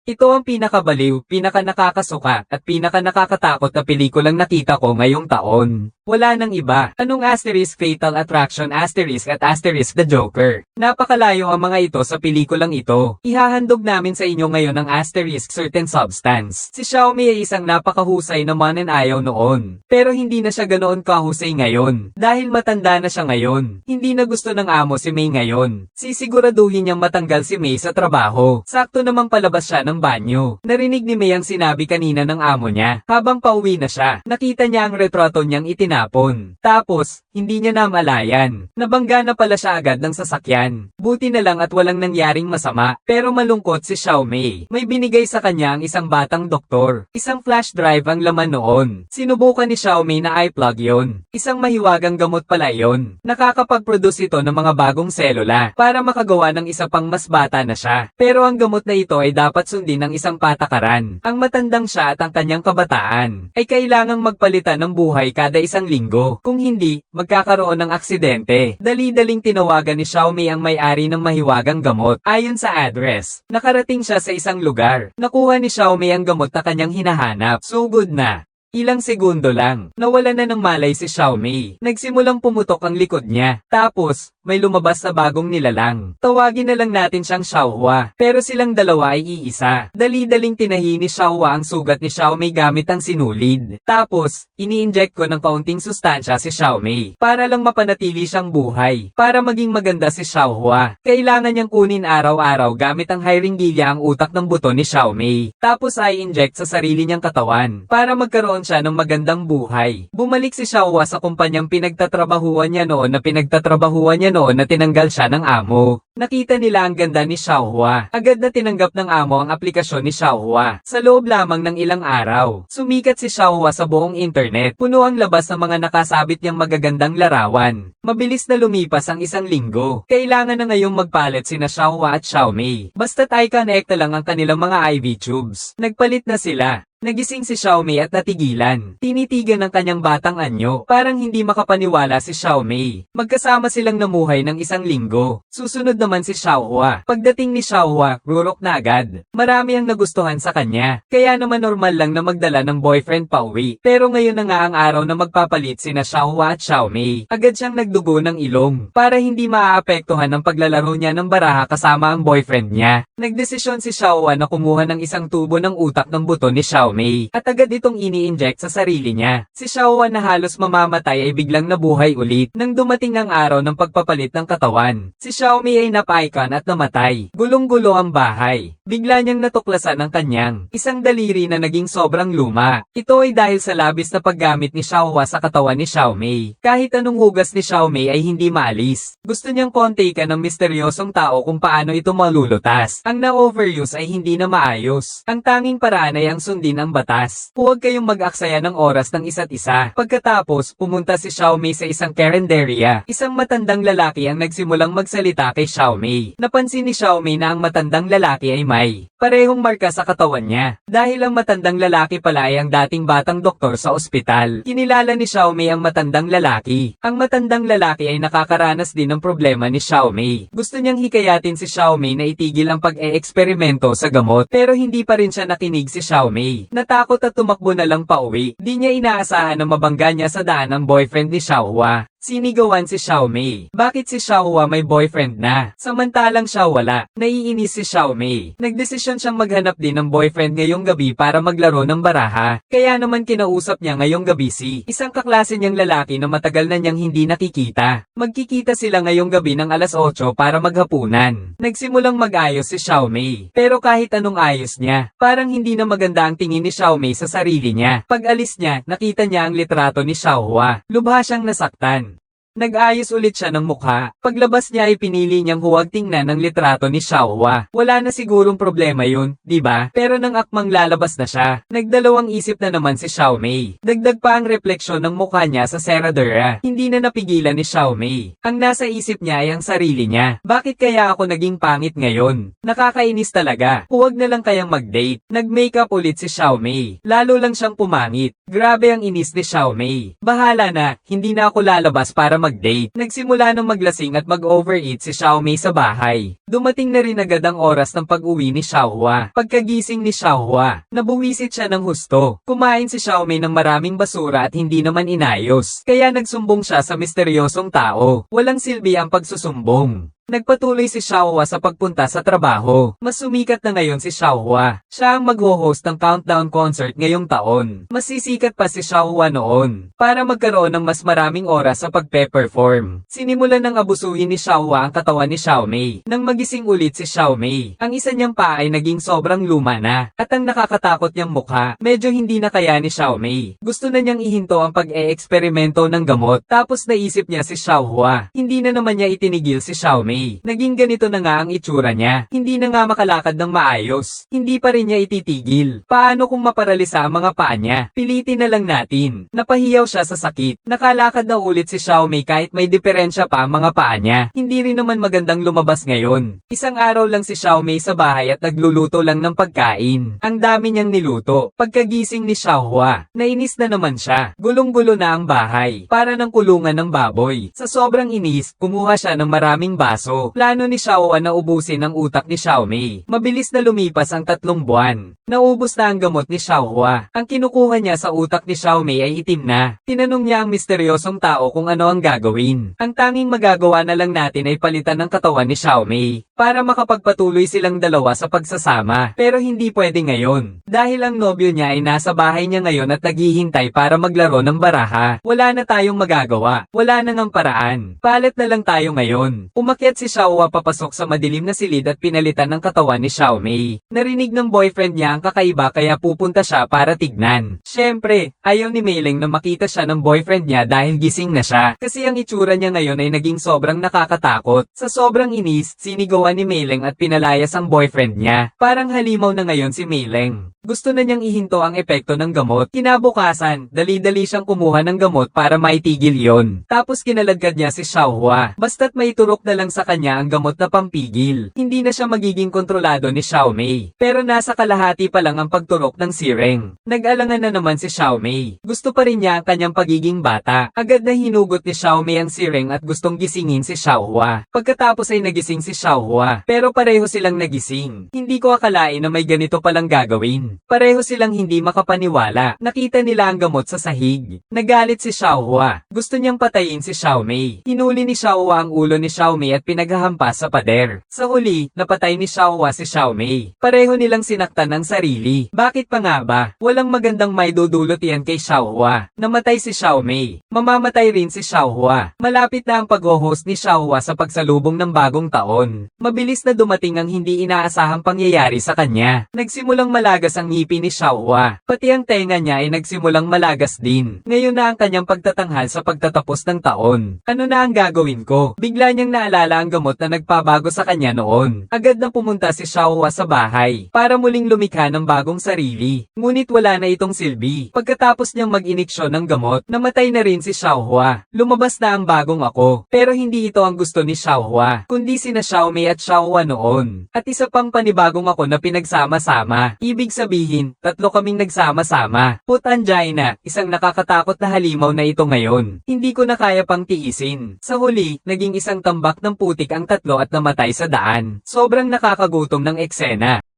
Ito ang pinakabaliw, pinakanakakasuka, at pinakanakakatakot na pelikulang nakita ko ngayong taon. Wala nang iba. Anong asterisk Fatal Attraction asterisk at asterisk The Joker? Napakalayo ang mga ito sa pelikulang ito. Ihahandog namin sa inyo ngayon ang asterisk Certain Substance. Si Xiaomi ay isang napakahusay na mananayaw noon. Pero hindi na siya ganoon kahusay ngayon. Dahil matanda na siya ngayon. Hindi na gusto ng amo si Mei ngayon. Sisiguraduhin niyang matanggal si Mei sa trabaho. Sakto namang palabas siya ng banyo. Narinig ni Mei ang sinabi kanina ng amo niya. Habang pauwi na siya, nakita niya ang retrato niyang itinapon. Tapos, hindi niya namalayan. Nabangga na pala siya agad ng sasakyan. Buti na lang at walang nangyaring masama. Pero malungkot si Xiaomi. May binigay sa kanya ang isang batang doktor. Isang flash drive ang laman noon. Sinubukan ni Xiaomi na i-plug yon. Isang mahiwagang gamot pala yon. Nakakapag-produce ito ng mga bagong selula para makagawa ng isa pang mas bata na siya. Pero ang gamot na ito ay dapat sundin ng isang patakaran. Ang matandang siya at ang kanyang kabataan ay kailangang magpalitan ng buhay kada isang linggo. Kung hindi, magkakaroon ng aksidente. Dali-daling tinawagan ni Xiaomi ang may-ari ng mahiwagang gamot. Ayon sa address, nakarating siya sa isang lugar. Nakuha ni Xiaomi ang gamot na kanyang hinahanap. So good na. Ilang segundo lang, nawala na ng malay si Xiaomi. Nagsimulang pumutok ang likod niya. Tapos, may lumabas na bagong nilalang. Tawagin na lang natin siyang Xiaohua. Pero silang dalawa ay iisa. Dali-daling tinahi ni Xiaohua ang sugat ni Xiaomi gamit ang sinulid. Tapos, ini-inject ko ng kaunting sustansya si Xiaomi. Para lang mapanatili siyang buhay. Para maging maganda si Xiaohua. Kailangan niyang kunin araw-araw gamit ang Hyringilla ang utak ng buto ni Xiaomi. Tapos ay inject sa sarili niyang katawan. Para magkaroon siya ng magandang buhay. Bumalik si Xiaohua sa kumpanyang pinagtatrabahuan niya noon na tinanggal siya ng amo. Nakita nila ang ganda ni Xiaohua. Agad na tinanggap ng amo ang aplikasyon ni Xiaohua. Sa loob lamang ng ilang araw, sumikat si Xiaohua sa buong internet. Puno ang labas ng mga nakasabit niyang magagandang larawan. Mabilis na lumipas ang isang linggo. Kailangan na ngayong magpalit sina Xiaohua at Xiaomi. Basta't ay connect lang ang kanilang mga IV tubes. Nagpalit na sila. Nagising si Xiaomi at natigilan. Tinitigan ng kanyang batang anyo. Parang hindi makapaniwala si Xiaomi. Magkasama silang namuhay ng isang linggo. Susunod naman si Xiaohua. Pagdating ni Xiaohua, rurok na agad. Marami ang nagustuhan sa kanya. Kaya naman normal lang na magdala ng boyfriend pa uwi. Pero ngayon na nga ang araw na magpapalit sina Xiaohua at Xiaomi. Agad siyang nagdugo ng ilong. Para hindi maaapektuhan ang paglalaro niya ng baraha kasama ang boyfriend niya. Nagdesisyon si Xiaohua na kumuha ng isang tubo ng utak ng buto ni Xiaomi. At agad itong ini-inject sa sarili niya. Si Xiaohua na halos mamamatay ay biglang nabuhay ulit nang dumating ang araw ng pagpapalit ng katawan. Si Xiaomi ay napaikan at namatay. Gulong-gulo ang bahay. Bigla niyang natuklasan ang kanyang isang daliri na naging sobrang luma. Ito ay dahil sa labis na paggamit ni Xiaohua sa katawan ni Xiaomi. Kahit anong hugas ni Xiaomi ay hindi maalis. Gusto niyang kontakan ng misteryosong tao kung paano ito malulutas. Ang na-overuse ay hindi na maayos. Ang tanging paraan ay ang sundin ang batas. Huwag kayong mag-aksaya ng oras ng isa't isa. Pagkatapos, pumunta si Xiaomi sa isang karinderya. Isang matandang lalaki ang nagsimulang magsalita kay Xiaomi. Napansin ni Xiaomi na ang matandang lalaki ay may parehong marka sa katawan niya. Dahil ang matandang lalaki pala ay ang dating batang doktor sa ospital. Kinilala ni Xiaomi ang matandang lalaki. Ang matandang lalaki ay nakakaranas din ng problema ni Xiaomi. Gusto niyang hikayatin si Xiaomi na itigil ang pag-e-eksperimento sa gamot. Pero hindi pa rin siya nakinig si Xiaomi. Natakot at tumakbo na lang pauwi. Di niya inaasahan na mabangga niya sa daan ang boyfriend ni Xiaohua. Sinigawan si Xiaomi. Bakit si Xiaohua may boyfriend na? Samantalang siya wala. Naiinis si Xiaomi. Nagdesisyon siyang maghanap din ng boyfriend ngayong gabi para maglaro ng baraha. Kaya naman kinausap niya ngayong gabi si isang kaklase niyang lalaki na matagal na niyang hindi nakikita. Magkikita sila ngayong gabi ng alas 8 para maghapunan. Nagsimulang mag-ayos si Xiaomi. Pero kahit anong ayos niya, parang hindi na maganda ang tingin ni Xiaomi sa sarili niya. Pag alis niya, nakita niya ang litrato ni Xiaohua. Lubha siyang nasaktan. Nag-ayos ulit siya ng mukha. Paglabas niya ay pinili niyang huwag tingnan ang litrato ni Xiaohua. Wala na sigurong problema yun, di ba? Pero nang akmang lalabas na siya, nagdalawang isip na naman si Xiaomi. Dagdag pa ang refleksyon ng mukha niya sa Serradura. Hindi na napigilan ni Xiaomi. Ang nasa isip niya ay ang sarili niya. Bakit kaya ako naging pangit ngayon? Nakakainis talaga. Huwag na lang kayang mag-date. Nag-makeup ulit si Xiaomi. Lalo lang siyang pumangit. Grabe ang inis ni Xiaomi. Bahala na, hindi na ako lalabas para mag-date. Nagsimula ng maglasing at mag-overeat si Xiaomei sa bahay. Dumating na rin agad ang oras ng pag-uwi ni Xiaohua. Pagkagising ni Xiaohua, nabuwisit siya ng husto. Kumain si Xiaomei ng maraming basura at hindi naman inayos. Kaya nagsumbong siya sa misteryosong tao. Walang silbi ang pagsusumbong. Nagpatuloy si Xiaohua sa pagpunta sa trabaho. Mas sumikat na ngayon si Xiaohua. Siya ang mag-host ng countdown concert ngayong taon. Mas sisikat pa si Xiaohua noon para magkaroon ng mas maraming oras sa pagpe-perform. Sinimulan ng abusuhin ni Xiaohua ang katawan ni Xiaomei. Nang magising ulit si Xiaomei, ang isa niyang paa ay naging sobrang luma na at ang nakakatakot niyang mukha, medyo hindi na kaya ni Xiaomei. Gusto na niyang ihinto ang pag-e-eksperimento ng gamot. Tapos naisip niya si Xiaohua. Hindi na naman niya itinigil si Xiaomei. Naging ganito na nga ang itsura niya. Hindi na nga makalakad ng maayos. Hindi pa rin niya ititigil. Paano kung maparalisa ang mga paa niya? Pilitin na lang natin. Napahiyaw siya sa sakit. Nakalakad na ulit si Xiaomei kahit may diferensya pa ang mga paa niya. Hindi rin naman magandang lumabas ngayon. Isang araw lang si Xiaomei sa bahay at nagluluto lang ng pagkain. Ang dami niyang niluto. Pagkagising ni Xiaohua, nainis na naman siya. Gulong-gulo na ang bahay. Para ng kulungan ng baboy. Sa sobrang inis, kumuha siya ng maraming baso. Plano ni Xiaohua na ubusin ang utak ni Xiaomei. Mabilis na lumipas ang 3 buwan. Naubos na ang gamot ni Xiaohua. Ang kinukuha niya sa utak ni Xiaomei ay itim na. Tinanong niya ang misteryosong tao kung ano ang gagawin. Ang tanging magagawa na lang natin ay palitan ng katawan ni Xiaomei para makapagpatuloy silang dalawa sa pagsasama. Pero hindi pwede ngayon. Dahil ang nobyo niya ay nasa bahay niya ngayon at naghihintay para maglaro ng baraha. Wala na tayong magagawa. Wala na ngang paraan. Palit na lang tayo ngayon. Umakyat si Xiaohua papasok sa madilim na silid at pinalitan ng katawan ni Xiaomei. Narinig ng boyfriend niya ang kakaiba kaya pupunta siya para tignan. Siyempre, ayaw ni Meileng na makita siya ng boyfriend niya dahil gising na siya. Kasi ang itsura niya ngayon ay naging sobrang nakakatakot. Sa sobrang inis, sinigawan ni Meileng at pinalayas ang boyfriend niya. Parang halimaw na ngayon si Meileng. Gusto na niyang ihinto ang epekto ng gamot. Kinabukasan, dali-dali siyang kumuha ng gamot para maitigil yon. Tapos kinaladkad niya si Xiaohua. Basta't maiturok na lang sa kanya ang gamot na pampigil. Hindi na siya magiging kontrolado ni Xiaomei. Pero nasa kalahati pa lang ang pagturok ng sireng. Nag-alangan na naman si Xiaomei. Gusto pa rin niya ang kanyang pagiging bata. Agad na hinugot ni Xiaomei ang sireng at gustong gisingin si Xiaohua. Pagkatapos ay nagising si Xiaohua. Pero pareho silang nagising. Hindi ko akalain na may ganito palang gagawin. Pareho silang hindi makapaniwala. Nakita nila ang gamot sa sahig. Nagalit si Xiaohua. Gusto niyang patayin si Xiaomei. Hinuli ni Xiaohua ang ulo ni Xiaomei at pinaghahampas sa pader. Sa huli, napatay ni Xiaohua si Xiaomei. Pareho nilang sinaktan ang sarili. Bakit pa nga ba? Walang magandang maidudulot yan kay Xiaohua. Namatay si Xiaomei. Mamamatay rin si Xiaohua. Malapit na ang pag-host ni Xiaohua sa pagsalubong ng bagong taon. Mabilis na dumating ang hindi inaasahang pangyayari sa kanya. Nagsimulang malagas ang ngipin ni Xiaohua. Pati ang tenga niya ay nagsimulang malagas din. Ngayon na ang kanyang pagtatanghal sa pagtatapos ng taon. Ano na ang gagawin ko? Bigla niyang naalala ang gamot na nagpabago sa kanya noon. Agad na pumunta si Xiaohua sa bahay para muling lumikha ng bagong sarili. Ngunit wala na itong silbi. Pagkatapos niyang mag-iniksyon ng gamot, namatay na rin si Xiaohua. Lumabas na ang bagong ako. Pero hindi ito ang gusto ni Xiaohua, kundi sina Xiaomei at Xiaohua noon. At isa pang panibagong ako na pinagsama-sama. Ibig sabihin, 3 kaming nagsama-sama. Put angina, isang nakakatakot na halimaw na ito ngayon. Hindi ko na kaya pang tiisin. Sa huli, naging isang tambak ng putik ang 3 at namatay sa daan. Sobrang nakakagutom ng eksena.